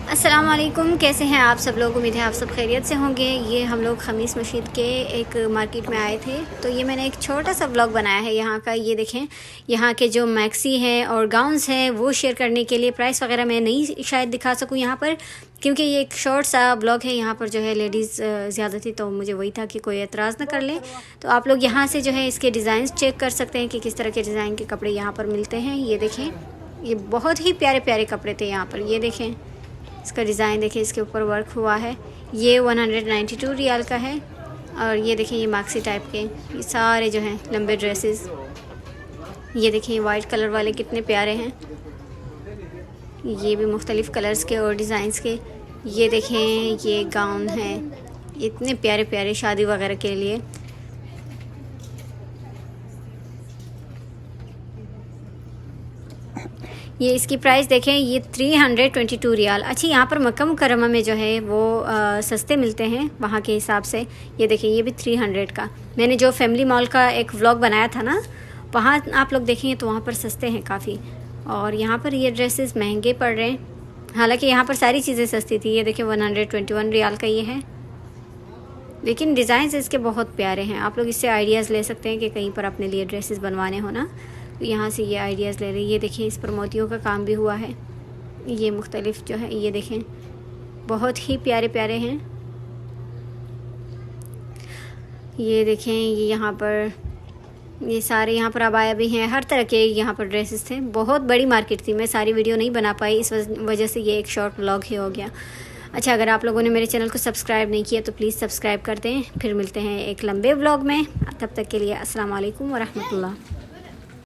अस्सलाम वालेकुम, कैसे हैं आप सब लोग। उम्मीद है आप सब खैरियत से होंगे। ये हम लोग खमीस मस्जिद के एक मार्केट में आए थे, तो ये मैंने एक छोटा सा व्लॉग बनाया है यहाँ का। ये देखें, यहाँ के जो मैक्सी हैं और गाउन्स हैं वो शेयर करने के लिए। प्राइस वगैरह मैं नहीं शायद दिखा सकूँ यहाँ पर, क्योंकि ये एक शॉर्ट सा ब्लॉग है। यहाँ पर जो है लेडीज़ ज़्यादा थी, तो मुझे वही था कि कोई एतराज़ ना कर ले। तो आप लोग यहाँ से जो है इसके डिज़ाइंस चेक कर सकते हैं कि किस तरह के डिज़ाइन के कपड़े यहाँ पर मिलते हैं। ये देखें, ये बहुत ही प्यारे प्यारे कपड़े थे यहाँ पर। ये देखें, इसका डिज़ाइन देखिए, इसके ऊपर वर्क हुआ है। ये 192 रियाल का है। और ये देखें, ये मैक्सी टाइप के ये सारे जो हैं लंबे ड्रेसेस। ये देखें, वाइट कलर वाले कितने प्यारे हैं। ये भी मुख्तलिफ़ कलर्स के और डिज़ाइंस के। ये देखें, ये गाउन है, इतने प्यारे प्यारे शादी वगैरह के लिए। ये इसकी प्राइस देखें, ये 322 रियाल। अच्छा, यहाँ पर मक्का मुकर्रमा में जो है वो सस्ते मिलते हैं वहाँ के हिसाब से। ये देखें, ये भी 300 का। मैंने जो फैमिली मॉल का एक व्लॉग बनाया था ना, वहाँ आप लोग देखेंगे तो वहाँ पर सस्ते हैं काफ़ी। और यहाँ पर ये ड्रेसेस महंगे पड़ रहे हैं, हालांकि यहाँ पर सारी चीज़ें सस्ती थी। ये देखें, 121 रियाल का ये है, लेकिन डिज़ाइन इसके बहुत प्यारे हैं। आप लोग इससे आइडियाज़ ले सकते हैं कि कहीं पर अपने लिए ड्रेसेस बनवाने हो ना, तो यहाँ से ये आइडियाज़ ले रहे हैं। ये देखें, इस पर मोतियों का काम भी हुआ है। ये मुख्तलिफ जो है, ये देखें, बहुत ही प्यारे प्यारे हैं। ये देखें, ये यहाँ पर ये सारे यहाँ पर अबाया भी हैं, हर तरह के यहाँ पर ड्रेसेस थे। बहुत बड़ी मार्केट थी, मैं सारी वीडियो नहीं बना पाई, इस वजह से ये एक शॉर्ट व्लॉग ही हो गया। अच्छा, अगर आप लोगों ने मेरे चैनल को सब्सक्राइब नहीं किया तो प्लीज़ सब्सक्राइब कर दें। फिर मिलते हैं एक लंबे व्लॉग में, तब तक के लिए अस्सलाम वालेकुम व रहमतुल्लाह।